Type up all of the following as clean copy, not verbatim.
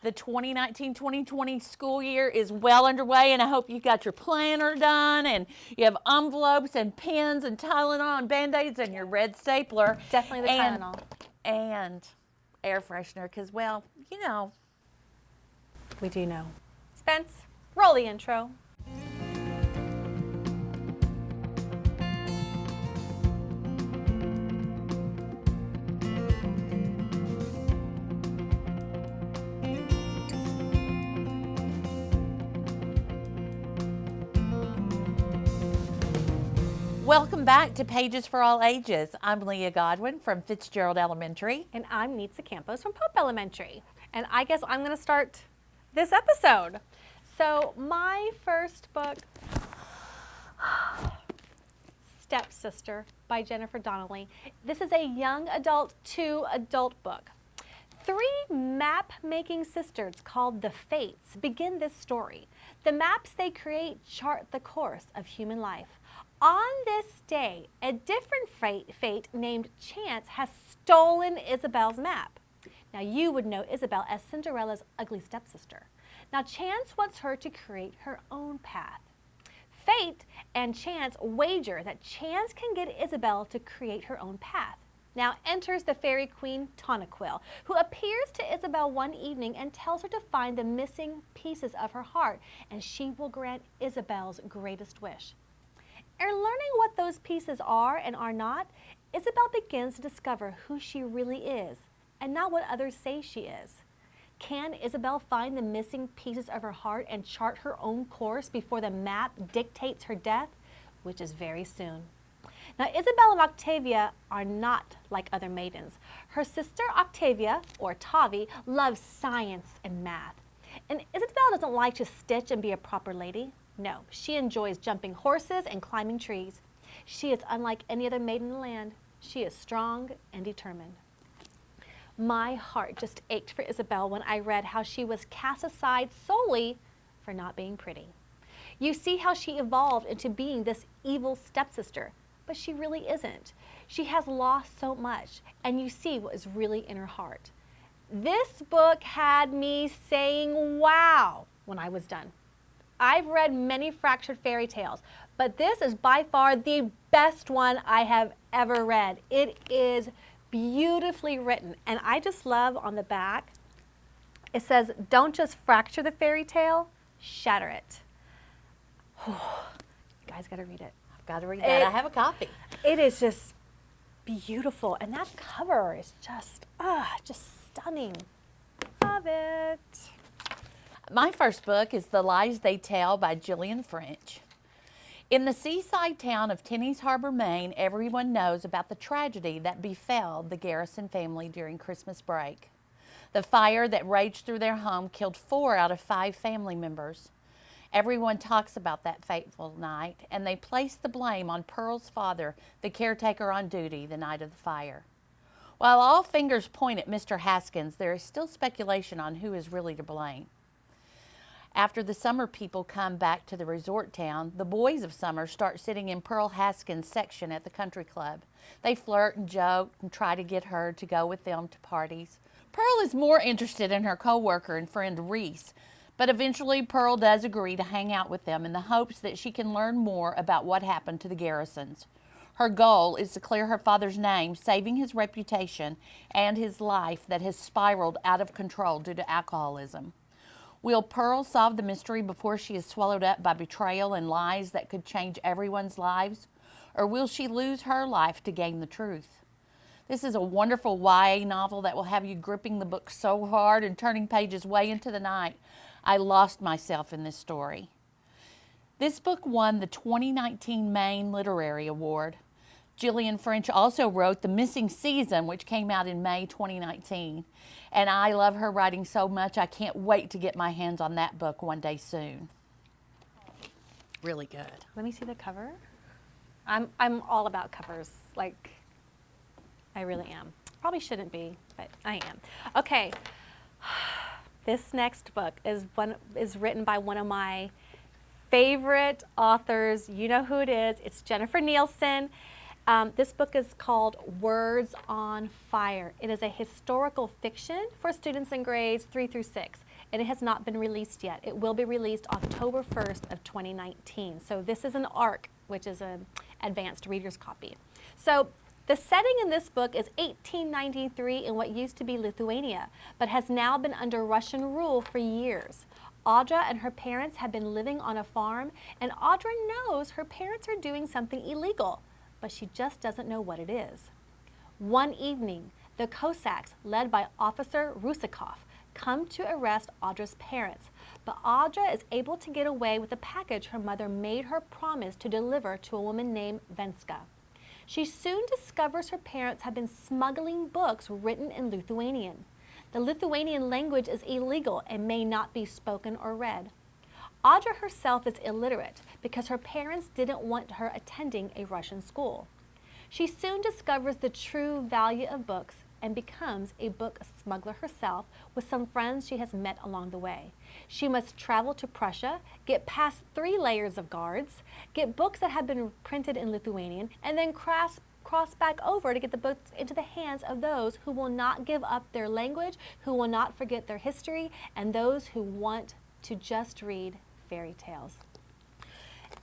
The 2019-2020 school year is well underway, and I hope you got your planner done and you have envelopes and pens and Tylenol and Band-Aids and your red stapler. Definitely the Tylenol. And air freshener, because, well, you know. We do know. Spence, roll the intro. Welcome back to Pages for All Ages. I'm Leah Godwin from Fitzgerald Elementary. And I'm Nitsa Campos from Pope Elementary. And I guess I'm going to start this episode. So my first book, Stepsister by Jennifer Donnelly. This is a young adult to adult book. Three map-making sisters called the Fates begin this story. The maps they create chart the course of human life. On this day, a different fate named Chance has stolen Isabel's map. Now you would know Isabel as Cinderella's ugly stepsister. Now Chance wants her to create her own path. Fate and Chance wager that Chance can get Isabel to create her own path. Now enters the fairy queen Tanaquil, who appears to Isabel one evening and tells her to find the missing pieces of her heart, and she will grant Isabel's greatest wish. In learning what those pieces are and are not, Isabel begins to discover who she really is, and not what others say she is. Can Isabel find the missing pieces of her heart and chart her own course before the map dictates her death, which is very soon? Now, Isabel and Octavia are not like other maidens. Her sister Octavia, or Tavi, loves science and math. And Isabel doesn't like to stitch and be a proper lady. No, she enjoys jumping horses and climbing trees. She is unlike any other maiden in the land. She is strong and determined. My heart just ached for Isabel when I read how she was cast aside solely for not being pretty. You see how she evolved into being this evil stepsister, but she really isn't. She has lost so much, and you see what is really in her heart. This book had me saying, wow, when I was done. I've read many fractured fairy tales, but this is by far the best one I have ever read. It is beautifully written, and I just love on the back, it says, don't just fracture the fairy tale, shatter it. You guys gotta read it. I've got to read that. I have a copy. It is just beautiful, and that cover is just stunning. Love it. My first book is The Lies They Tell by Gillian French. In the seaside town of Tenny's Harbor, Maine, everyone knows about the tragedy that befell the Garrison family during Christmas break. The fire that raged through their home killed 4 out of 5 family members. Everyone talks about that fateful night, and they place the blame on Pearl's father, the caretaker on duty the night of the fire. While all fingers point at Mr. Haskins, there is still speculation on who is really to blame. After the summer people come back to the resort town, the boys of summer start sitting in Pearl Haskins' section at the country club. They flirt and joke and try to get her to go with them to parties. Pearl is more interested in her co-worker and friend Reese, but eventually Pearl does agree to hang out with them in the hopes that she can learn more about what happened to the Garrisons. Her goal is to clear her father's name, saving his reputation and his life that has spiraled out of control due to alcoholism. Will Pearl solve the mystery before she is swallowed up by betrayal and lies that could change everyone's lives? Or will she lose her life to gain the truth? This is a wonderful YA novel that will have you gripping the book so hard and turning pages way into the night. I lost myself in this story. This book won the 2019 Maine Literary Award. Gillian French also wrote The Missing Season, which came out in May 2019. And I love her writing so much, I can't wait to get my hands on that book one day soon. Really good. Let me see the cover. I'm all about covers. Like, I really am. Probably shouldn't be, but I am. Okay. This next book is written by one of my favorite authors. You know who it is. It's Jennifer Nielsen. This book is called Words on Fire. It is a historical fiction for students in grades 3 through 6. and it has not been released yet. It will be released October 1st of 2019. So this is an ARC, which is an advanced reader's copy. So the setting in this book is 1893 in what used to be Lithuania, but has now been under Russian rule for years. Audra and her parents have been living on a farm, and Audra knows her parents are doing something illegal, but she just doesn't know what it is. One evening, the Cossacks, led by Officer Rusakov, come to arrest Audra's parents, but Audra is able to get away with the package her mother made her promise to deliver to a woman named Venska. She soon discovers her parents have been smuggling books written in Lithuanian. The Lithuanian language is illegal and may not be spoken or read. Audra herself is illiterate because her parents didn't want her attending a Russian school. She soon discovers the true value of books and becomes a book smuggler herself with some friends she has met along the way. She must travel to Prussia, get past 3 layers of guards, get books that have been printed in Lithuanian, and then cross back over to get the books into the hands of those who will not give up their language, who will not forget their history, and those who want to just read fairy tales.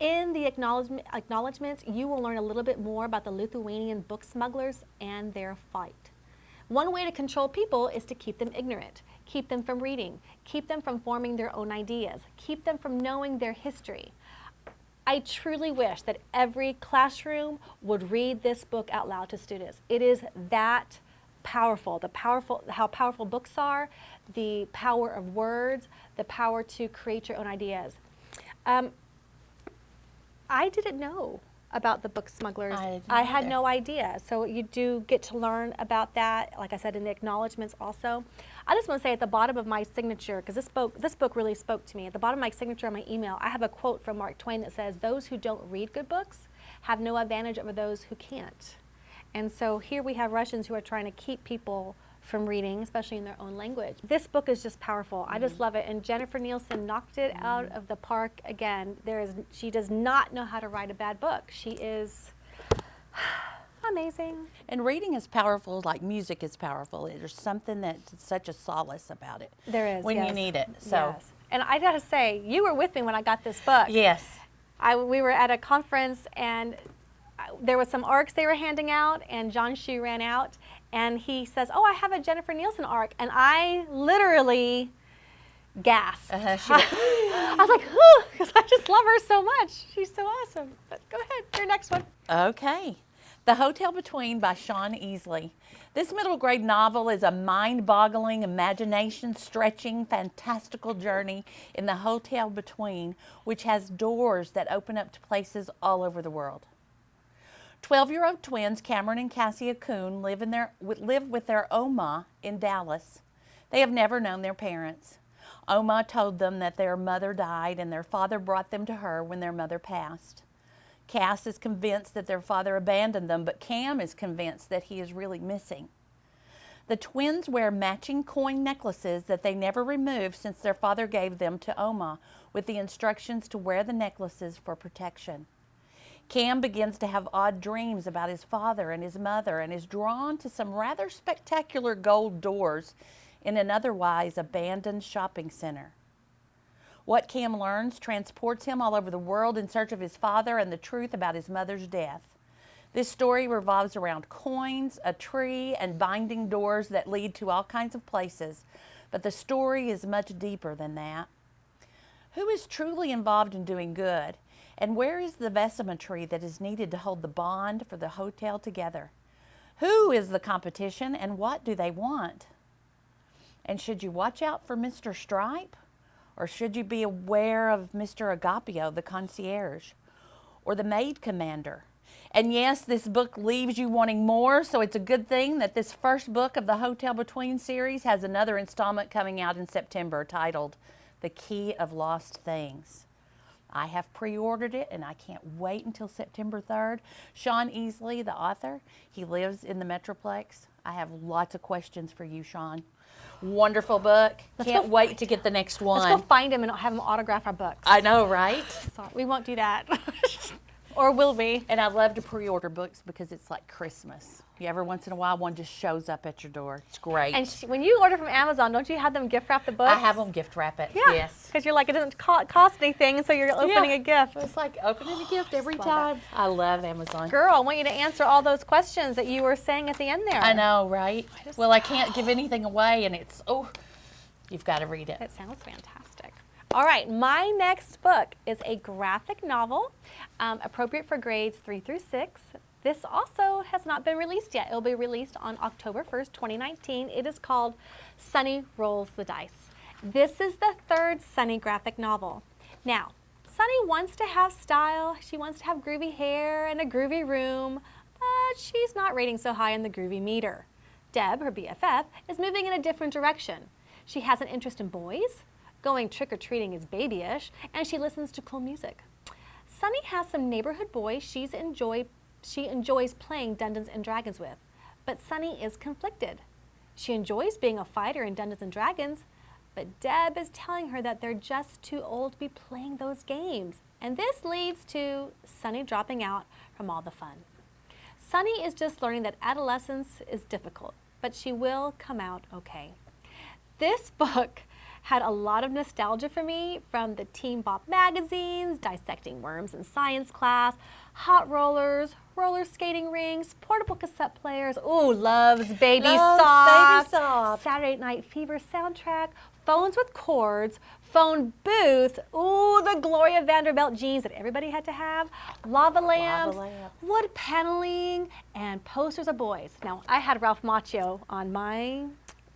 In the acknowledgments, you will learn a little bit more about the Lithuanian book smugglers and their fight. One way to control people is to keep them ignorant, keep them from reading, keep them from forming their own ideas, keep them from knowing their history. I truly wish that every classroom would read this book out loud to students. It is that powerful, how powerful books are, the power of words, the power to create your own ideas. I didn't know about the book smugglers. I had no idea. So you do get to learn about that, like I said, in the acknowledgments also. I just want to say at the bottom of my signature, because this book really spoke to me, at the bottom of my signature on my email, I have a quote from Mark Twain that says, "Those who don't read good books have no advantage over those who can't." And so here we have Russians who are trying to keep people from reading, especially in their own language. This book is just powerful. I just love it. And Jennifer Nielsen knocked it out of the park again. She does not know how to write a bad book. She is amazing. And reading is powerful like music is powerful. There's something that's such a solace about it. There is, when you need it. So. Yes. And I gotta say, you were with me when I got this book. Yes. We were at a conference and there was some ARCs they were handing out, and John Shue ran out and he says, "Oh, I have a Jennifer Nielsen ARC," and I literally gasped. I was like, "Whew," because I just love her so much. She's so awesome. But go ahead, your next one. Okay. The Hotel Between by Shawn Easley. This middle grade novel is a mind-boggling, imagination-stretching, fantastical journey in the Hotel Between, which has doors that open up to places all over the world. 12-year-old twins Cameron and Cassia Kuhn live with their Oma in Dallas. They have never known their parents. Oma told them that their mother died and their father brought them to her when their mother passed. Cass is convinced that their father abandoned them, but Cam is convinced that he is really missing. The twins wear matching coin necklaces that they never removed since their father gave them to Oma, with the instructions to wear the necklaces for protection. Cam begins to have odd dreams about his father and his mother and is drawn to some rather spectacular gold doors in an otherwise abandoned shopping center. What Cam learns transports him all over the world in search of his father and the truth about his mother's death. This story revolves around coins, a tree, and binding doors that lead to all kinds of places, but the story is much deeper than that. Who is truly involved in doing good? And where is the vestmentry that is needed to hold the bond for the hotel together? Who is the competition and what do they want? And should you watch out for Mr. Stripe? Or should you be aware of Mr. Agapio, the concierge? Or the maid commander? And yes, this book leaves you wanting more, so it's a good thing that this first book of the Hotel Between series has another installment coming out in September titled The Key of Lost Things. I have pre-ordered it and I can't wait until September 3rd. Shawn Easley, the author, he lives in the Metroplex. I have lots of questions for you, Shawn. Wonderful book. Can't wait to get the next one. Let's go find him and have him autograph our books. I know, right? Sorry, we won't do that. Or will we? And I love to pre-order books because it's like Christmas. Every once in a while, one just shows up at your door. It's great. And when you order from Amazon, don't you have them gift wrap the books? I have them gift wrap it. Yeah. Yes. Because you're like, it doesn't cost anything, so you're opening a gift. It's like opening a gift every time. I love Amazon. Girl, I want you to answer all those questions that you were saying at the end there. I know, right? Well, I can't give anything away, and it's, you've got to read it. It sounds fantastic. All right, my next book is a graphic novel, appropriate for grades 3 through 6. This also has not been released yet. It'll be released on October 1st, 2019. It is called Sunny Rolls the Dice. This is the third Sunny graphic novel. Now, Sunny wants to have style. She wants to have groovy hair and a groovy room, but she's not rating so high in the groovy meter. Deb, her BFF, is moving in a different direction. She has an interest in boys, going trick-or-treating is babyish, and she listens to cool music. Sunny has some neighborhood boys she enjoys playing Dungeons and Dragons with, but Sunny is conflicted. She enjoys being a fighter in Dungeons and Dragons, but Deb is telling her that they're just too old to be playing those games, and this leads to Sunny dropping out from all the fun. Sunny is just learning that adolescence is difficult, but she will come out okay. This book had a lot of nostalgia for me from the Teen Bop magazines, dissecting worms in science class, hot rollers, roller skating rinks, portable cassette players, ooh, Love's Baby Soft, Saturday Night Fever soundtrack, phones with cords, phone booth, ooh, the Gloria Vanderbilt jeans that everybody had to have, lava lamps, wood paneling, and posters of boys. Now, I had Ralph Macchio on my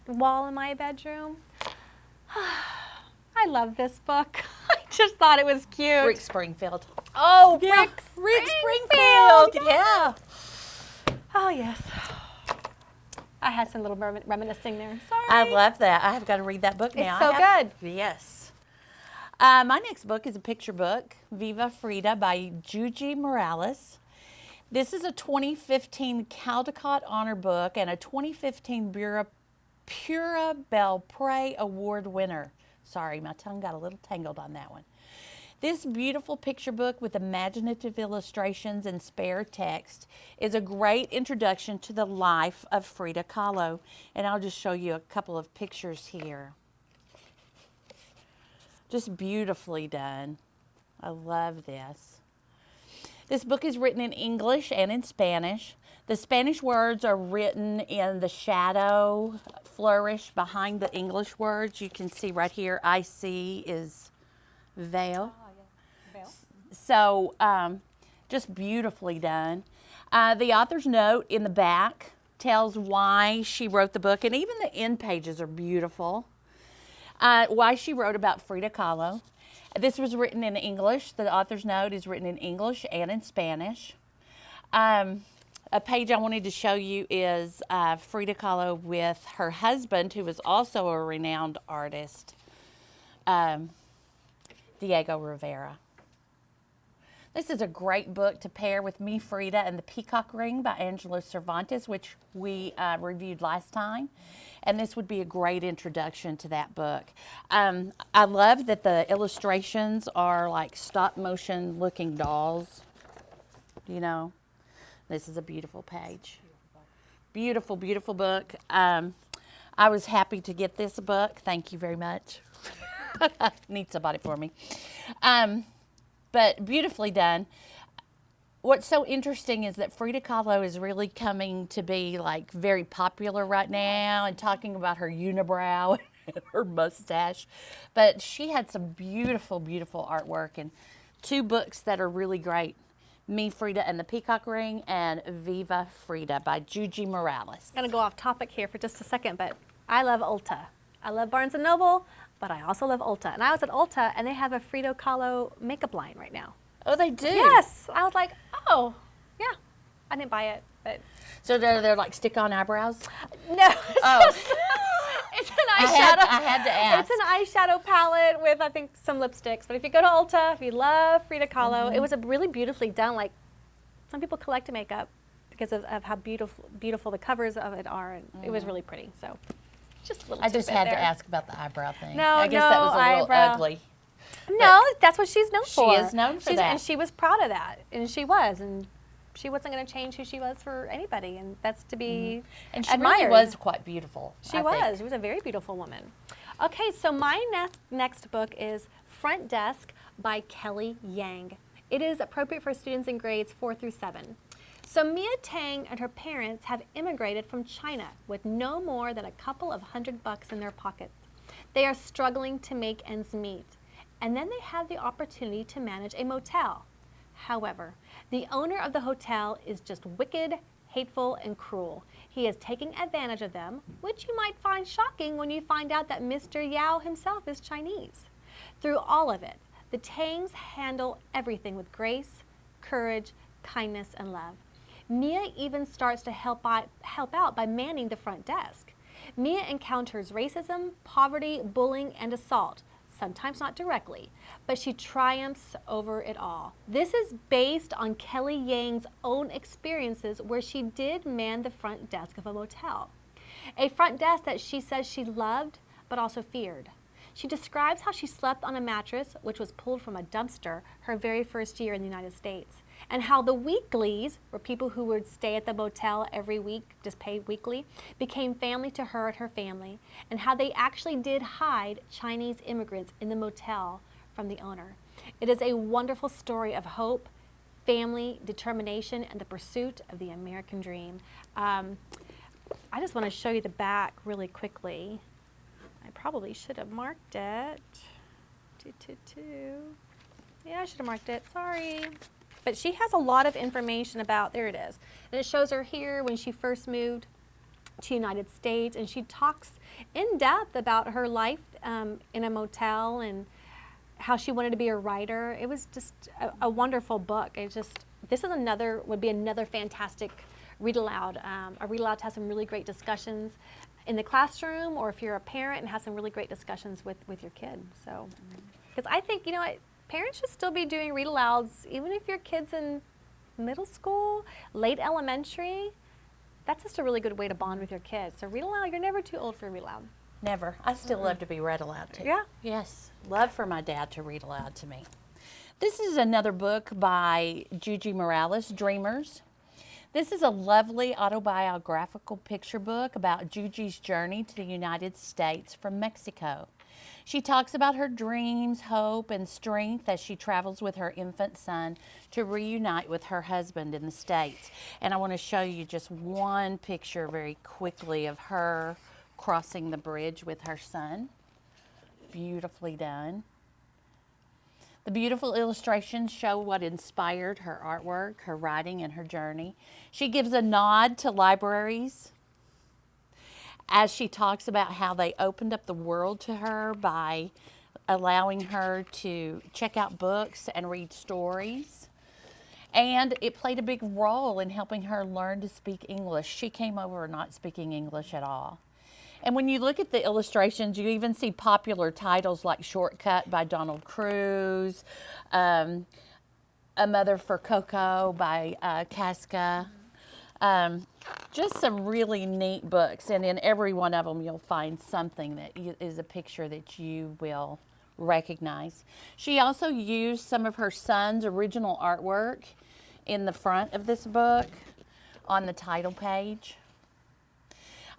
wall in my bedroom. I love this book. I just thought it was cute. Rick Springfield. Oh, yeah. Rick Springfield. Yeah. Oh, yes. I had some little reminiscing there. Sorry. I love that. I have got to read that book now. It's so good. Yes. My next book is a picture book, Viva, Frida by Yuyi Morales. This is a 2015 Caldecott Honor Book and a 2015 Pura Belpré Award winner. Sorry, my tongue got a little tangled on that one. This beautiful picture book with imaginative illustrations and spare text is a great introduction to the life of Frida Kahlo. And I'll just show you a couple of pictures here. Just beautifully done. I love this. This book is written in English and in Spanish. The Spanish words are written in the shadow flourish behind the English words. You can see right here, I see is veil. So just beautifully done. The author's note in the back tells why she wrote the book, and even the end pages are beautiful. Why she wrote about Frida Kahlo. This was written in English. The author's note is written in English and in Spanish. A page I wanted to show you is Frida Kahlo with her husband, who is also a renowned artist, Diego Rivera. This is a great book to pair with Me, Frida, and the Peacock Ring by Angela Cervantes, which we reviewed last time. And this would be a great introduction to that book. I love that the illustrations are like stop motion looking dolls, you know. This is a beautiful page. Beautiful, beautiful book. I was happy to get this book. Thank you very much. Need somebody for me. But beautifully done. What's so interesting is that Frida Kahlo is really coming to be like very popular right now and talking about her unibrow and her mustache. But she had some beautiful, beautiful artwork and 2 books that are really great. Me, Frida, and the Peacock Ring, and Viva, Frida by Yuyi Morales. I'm going to go off topic here for just a second, but I love Ulta. I love Barnes & Noble, but I also love Ulta. And I was at Ulta, and they have a Frida Kahlo makeup line right now. Oh, they do? Yes. I was like, oh, yeah. I didn't buy it, but... So they're like stick-on eyebrows? No. Oh. It's an eyeshadow. I had to ask. It's an eyeshadow palette with, I think, some lipsticks. But if you go to Ulta, if you love Frida Kahlo, it was a really beautifully done. Like, some people collect makeup because of how beautiful the covers of it are. And it was really pretty. So, just a little I just had there. to ask about the eyebrow thing. No, I guess that was a little ugly. No, that's what she's known for. She is known for that. And she was proud of that. And she was. And she wasn't going to change who she was for anybody, and that's to be And she admired. really was quite beautiful. She was. She was a very beautiful woman. Okay, so my next book is Front Desk by Kelly Yang. It is appropriate for students in grades 4 through 7. So Mia Tang and her parents have immigrated from China with no more than a couple of $100 in their pockets. They are struggling to make ends meet, and then they have the opportunity to manage a motel. However, the owner of the hotel is just wicked, hateful, and cruel. He is taking advantage of them, which you might find shocking when you find out that Mr. Yao himself is Chinese. Through all of it, the Tangs handle everything with grace, courage, kindness, and love. Mia even starts to help out by manning the front desk. Mia encounters racism, poverty, bullying, and assault, sometimes not directly, but she triumphs over it all. This is based on Kelly Yang's own experiences where she did man the front desk of a motel. A front desk that she says she loved, but also feared. She describes how she slept on a mattress, which was pulled from a dumpster her very first year in the United States, and how the weeklies, or people who would stay at the motel every week, just paid weekly, became family to her and her family, and how they actually did hide Chinese immigrants in the motel from the owner. It is a wonderful story of hope, family, determination, and the pursuit of the American dream. I just want to show you the back really quickly. I probably should have marked it. Yeah, I should have marked it. Sorry. But she has a lot of information about, there it is. And it shows her here when she first moved to the United States, and she talks in depth about her life in a motel and how she wanted to be a writer. It was just a wonderful book. This would be another fantastic read aloud. A read aloud has some really great discussions in the classroom, or if you're a parent, and has some really great discussions with your kid. So, because I think, parents should still be doing read alouds, even if your kid's in middle school, late elementary. That's just a really good way to bond with your kids. So read aloud, you're never too old for a read aloud. Never. I still love to be read aloud to. Yeah. Yes. Love for my dad to read aloud to me. This is another book by Yuyi Morales, Dreamers. This is a lovely autobiographical picture book about Yuyi's journey to the United States from Mexico. She talks about her dreams, hope, and strength as she travels with her infant son to reunite with her husband in the States. And I want to show you just one picture very quickly of her crossing the bridge with her son. Beautifully done. The beautiful illustrations show what inspired her artwork, her writing, and her journey. She gives a nod to libraries as she talks about how they opened up the world to her by allowing her to check out books and read stories. And it played a big role in helping her learn to speak English. She came over not speaking English at all. And when you look at the illustrations, you even see popular titles like Shortcut by Donald Cruz, A Mother for Coco by Casca. Just some really neat books, and in every one of them you'll find something that is a picture that you will recognize. She also used some of her son's original artwork in the front of this book on the title page.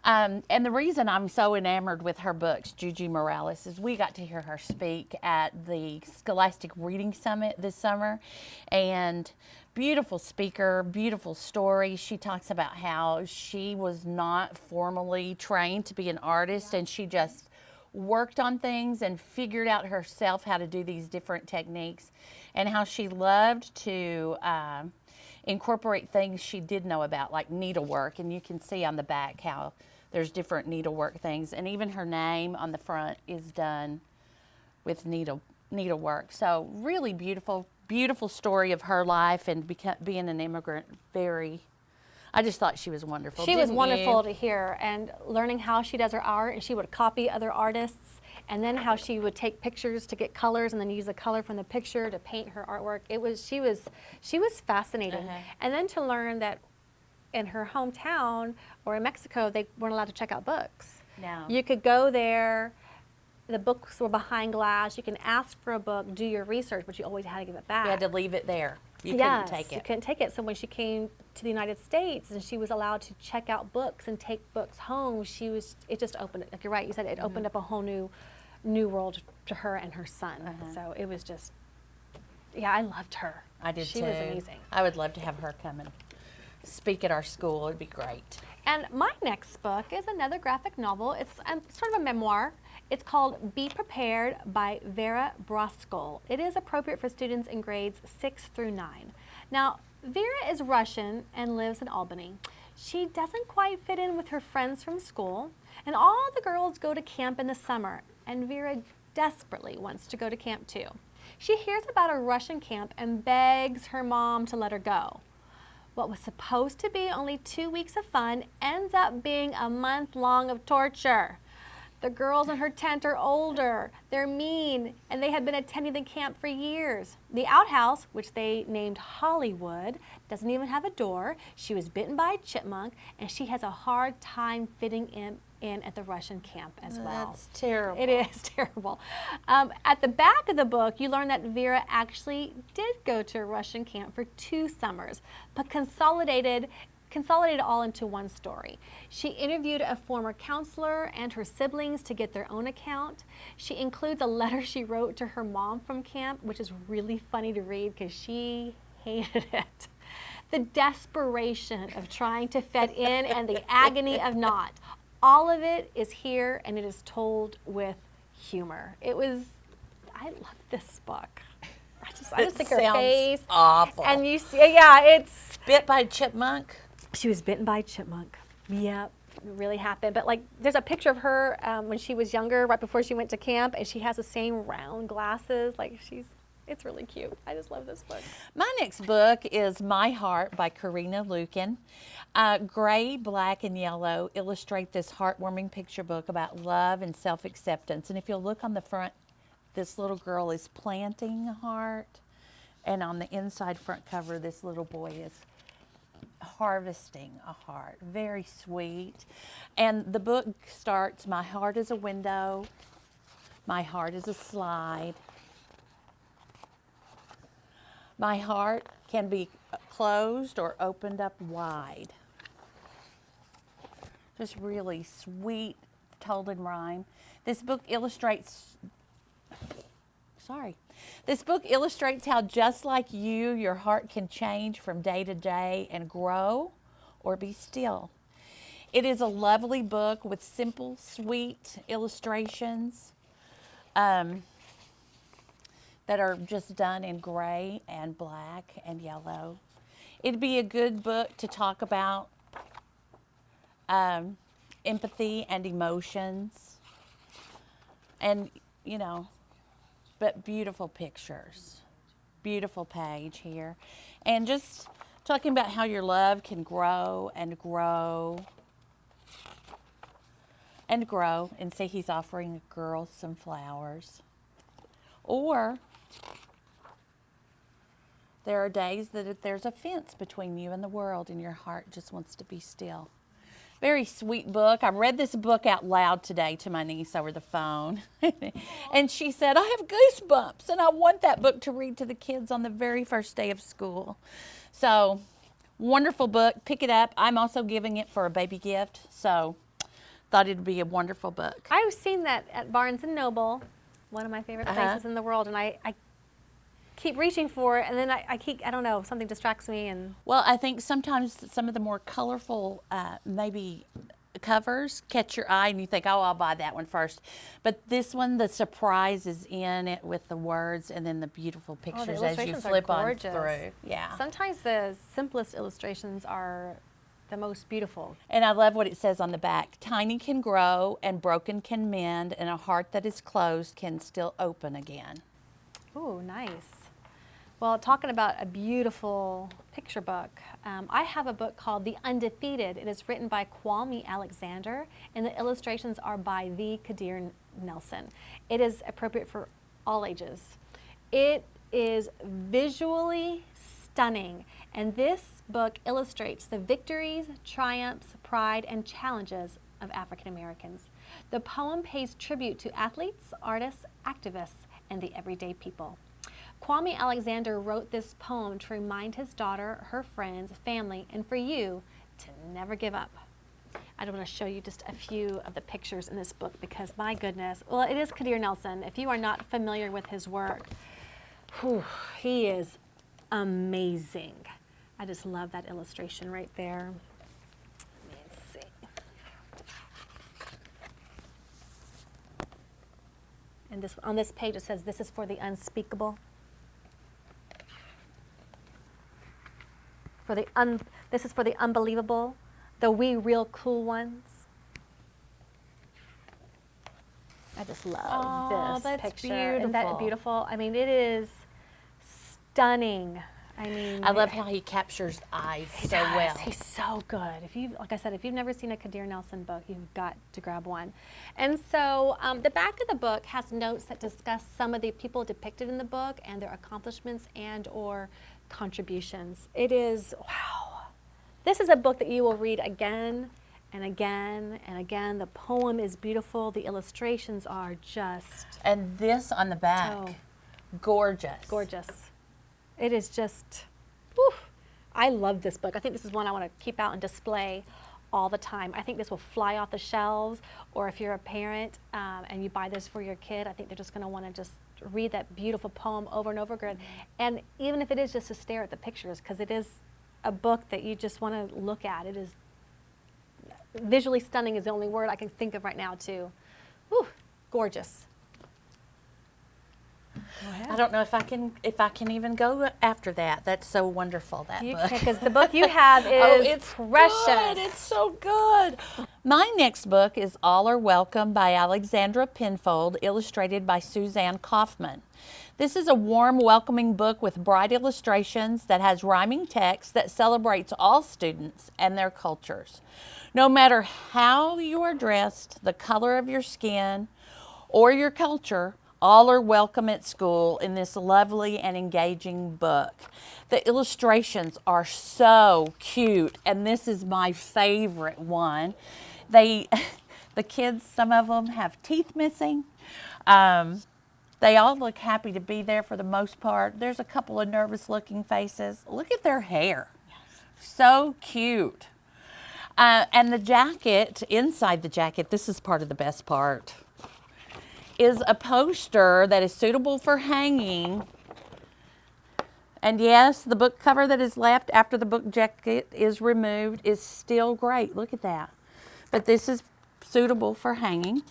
And the reason I'm so enamored with her books, Yuyi Morales, is we got to hear her speak at the Scholastic Reading Summit this summer, and beautiful speaker, beautiful story. She talks about how she was not formally trained to be an artist, and she just worked on things and figured out herself how to do these different techniques, and how she loved to incorporate things she did know about, like needlework. And you can see on the back how there's different needlework things, and even her name on the front is done with needlework. So really beautiful, beautiful story of her life and being an immigrant. I just thought she was wonderful. She was wonderful to hear, and learning how she does her art, and she would copy other artists, and then how she would take pictures to get colors and then use the color from the picture to paint her artwork. She was fascinating. And then to learn that in her hometown or in Mexico, they weren't allowed to check out books. No. You could go there, the books were behind glass, you can ask for a book, do your research, but you always had to give it back. You had to leave it there. You couldn't take you it. couldn't take it. So when she came to the United States and she was allowed to check out books and take books home, it just opened, like you're right, you said it opened up a whole new world to her and her son. So it was just, I loved her. I did too. She was amazing. I would love to have her come and speak at our school. It'd be great. And my next book is another graphic novel. It's sort of a memoir. It's called Be Prepared by Vera Brosgol. It is appropriate for students in grades 6 through 9. Now, Vera is Russian and lives in Albany. She doesn't quite fit in with her friends from school, and all the girls go to camp in the summer, and Vera desperately wants to go to camp too. She hears about a Russian camp and begs her mom to let her go. What was supposed to be only 2 weeks of fun ends up being a month long of torture. The girls in her tent are older, they're mean, and they had been attending the camp for years. The outhouse, which they named Hollywood, doesn't even have a door. She was bitten by a chipmunk, and she has a hard time fitting in at the Russian camp as well. That's terrible. It is terrible. At the back of the book, you learn that Vera actually did go to a Russian camp for 2 summers, but consolidated all into one story. She interviewed a former counselor and her siblings to get their own account. She includes a letter she wrote to her mom from camp, which is really funny to read because she hated it. The desperation of trying to fit in and the agony of not. All of it is here, and it is told with humor. I love this book. I just think her face. Awful. And you see, it's Bit by a chipmunk. She was bitten by a chipmunk. Yep, it really happened. But there's a picture of her when she was younger, right before she went to camp, and she has the same round glasses. It's really cute. I just love this book. My next book is My Heart by Corinna Luyken. Gray, black, and yellow illustrate this heartwarming picture book about love and self-acceptance. And if you'll look on the front, this little girl is planting a heart, and on the inside front cover, this little boy is harvesting a heart. Very sweet. And the book starts, my heart is a window, my heart is a slide. My heart can be closed or opened up wide. Just really sweet, told in rhyme. This book illustrates how just like you, your heart can change from day to day and grow or be still. It is a lovely book with simple, sweet illustrations that are just done in gray and black and yellow. It'd be a good book to talk about empathy and emotions, and but beautiful pictures, beautiful page here, and just talking about how your love can grow and grow and grow. And see, he's offering a girl some flowers. Or there are days that there's a fence between you and the world and your heart just wants to be still. Very sweet book. I read this book out loud today to my niece over the phone. And she said, I have goosebumps and I want that book to read to the kids on the very first day of school. So, wonderful book. Pick it up. I'm also giving it for a baby gift. So, thought it'd be a wonderful book. I've seen that at Barnes & Noble, one of my favorite places in the world, and I keep reaching for it, and then I don't know, something distracts me. And well, I think sometimes some of the more colorful maybe covers catch your eye and you think, oh, I'll buy that one first. But this one, the surprise is in it with the words and then the beautiful pictures as you flip on through. Yeah. Sometimes the simplest illustrations are the most beautiful. And I love what it says on the back. Tiny can grow and broken can mend, and a heart that is closed can still open again. Ooh, nice. Well, talking about a beautiful picture book, I have a book called The Undefeated. It is written by Kwame Alexandra, and the illustrations are by the Kadir Nielsen. It is appropriate for all ages. It is visually stunning, and this book illustrates the victories, triumphs, pride, and challenges of African Americans. The poem pays tribute to athletes, artists, activists, and the everyday people. Kwame Alexander wrote this poem to remind his daughter, her friends, family, and for you to never give up. I want to show you just a few of the pictures in this book because, my goodness, well, it is Kadir Nielsen. If you are not familiar with his work, whew, he is amazing. I just love that illustration right there. Let me see. And on this page it says, "This is for the unspeakable." This is for the unbelievable, the we real cool ones. I just love this picture. Beautiful. Isn't that beautiful? I mean, it is stunning. I mean, I love how he captures eyes so well. He's so good. Like I said, if you've never seen a Kadir Nielsen book, you've got to grab one. And so the back of the book has notes that discuss some of the people depicted in the book and their accomplishments and or contributions. It is, wow. This is a book that you will read again and again and again. The poem is beautiful. The illustrations are just... And this on the back, gorgeous. Gorgeous. It is just, whew. I love this book. I think this is one I want to keep out and display all the time. I think this will fly off the shelves, or if you're a parent and you buy this for your kid, I think they're just going to want to just read that beautiful poem over and over again. And even if it is just to stare at the pictures, because it is a book that you just want to look at. It is visually stunning is the only word I can think of right now too. Whew, gorgeous. I don't know if I can even go after that. That's so wonderful, that book. Because the book you have is it's precious. Good. It's so good. My next book is All Are Welcome by Alexandra Penfold, illustrated by Suzanne Kaufman. This is a warm, welcoming book with bright illustrations that has rhyming text that celebrates all students and their cultures. No matter how you are dressed, the color of your skin, or your culture, all are welcome at school in this lovely and engaging book. The illustrations are so cute, and this is my favorite one. The kids, some of them have teeth missing. They all look happy to be there for the most part. There's a couple of nervous looking faces. Look at their hair. So cute. And the jacket, inside the jacket, this is part of the best part, is a poster that is suitable for hanging. And yes, the book cover that is left after the book jacket is removed is still great. Look at that. But this is suitable for hanging.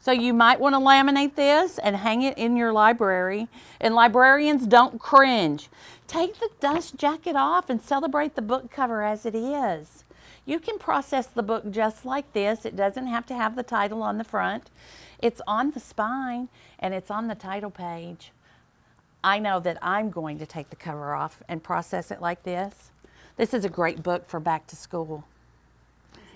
So you might want to laminate this and hang it in your library. And librarians, don't cringe. Take the dust jacket off and celebrate the book cover as it is. You can process the book just like this. It doesn't have to have the title on the front. It's on the spine and it's on the title page. I know that I'm going to take the cover off and process it like this. This is a great book for back to school.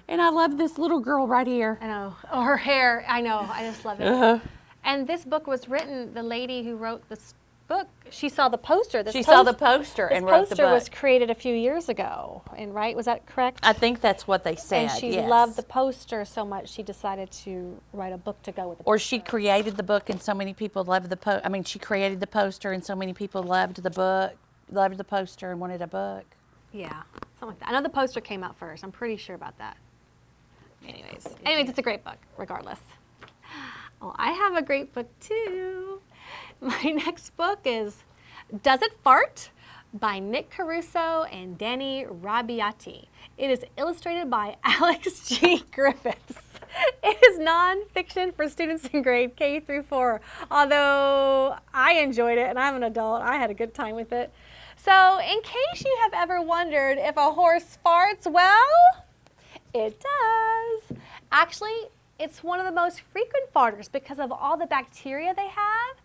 And I love this little girl right here. I know. Oh, her hair. I know. I just love it. And this book was written, the lady who wrote this book, she saw the poster. She saw the poster and wrote the book. This poster was created a few years ago, and right? Was that correct? I think that's what they said, And she yes. loved the poster so much, she decided to write a book to go with the poster. Or she created the book and so many people loved the poster. I mean, she created the poster and so many people loved the book, loved the poster and wanted a book. Yeah, something like that. I know the poster came out first. I'm pretty sure about that. Anyways, it's a great book, regardless. Well, I have a great book too. My next book is Does It Fart? By Nick Caruso and Dani Rabaiotti. It is illustrated by Alex G. Griffiths. It is nonfiction for students in grade K through 4. Although I enjoyed it and I'm an adult, I had a good time with it. So in case you have ever wondered if a horse farts, well, it does. Actually, it's one of the most frequent farters because of all the bacteria they have.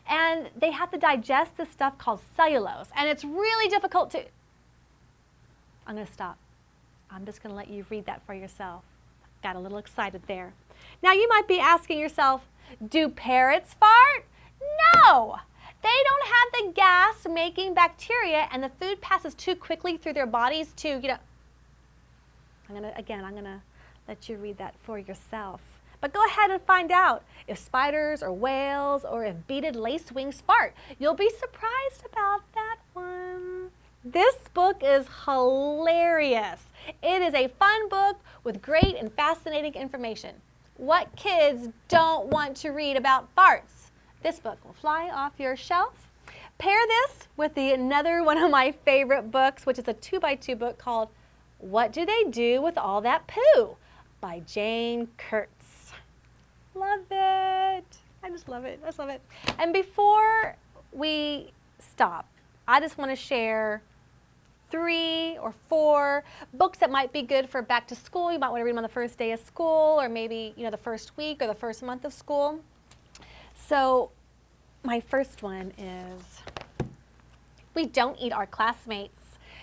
And they have to digest this stuff called cellulose. And it's really difficult to... I'm going to stop. I'm just going to let you read that for yourself. Got a little excited there. Now you might be asking yourself, do parrots fart? No! They don't have the gas-making bacteria and the food passes too quickly through their bodies to, I'm going to let you read that for yourself. But go ahead and find out if spiders or whales or if beaded lacewings fart. You'll be surprised about that one. This book is hilarious. It is a fun book with great and fascinating information. What kids don't want to read about farts? This book will fly off your shelf. Pair this with another one of my favorite books, which is a 2x2 book called What Do They Do with All That Poo? By Jane Kurtz. Love it. I just love it. I just love it. And before we stop, I just want to share 3 or 4 books that might be good for back to school. You might want to read them on the first day of school, or maybe, the first week or the first month of school. So my first one is We Don't Eat Our Classmates.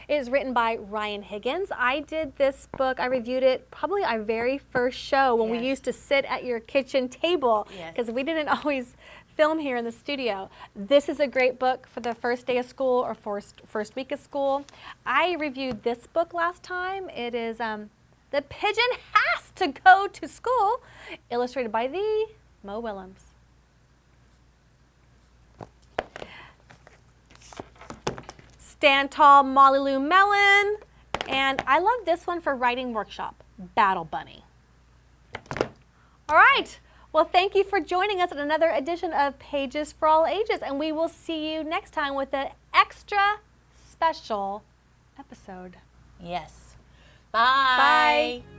It is written by Ryan Higgins. I did this book, I reviewed it probably our very first show when we used to sit at your kitchen table, because we didn't always film here in the studio. This is a great book for the first day of school or first week of school. I reviewed this book last time. It is The Pigeon Has to Go to School, illustrated by the Willems. Stand Tall, Molly Lou Melon, and I love this one for writing workshop, Battle Bunny. All right, well, thank you for joining us at another edition of Pages for All Ages, and we will see you next time with an extra special episode. Yes. Bye. Bye.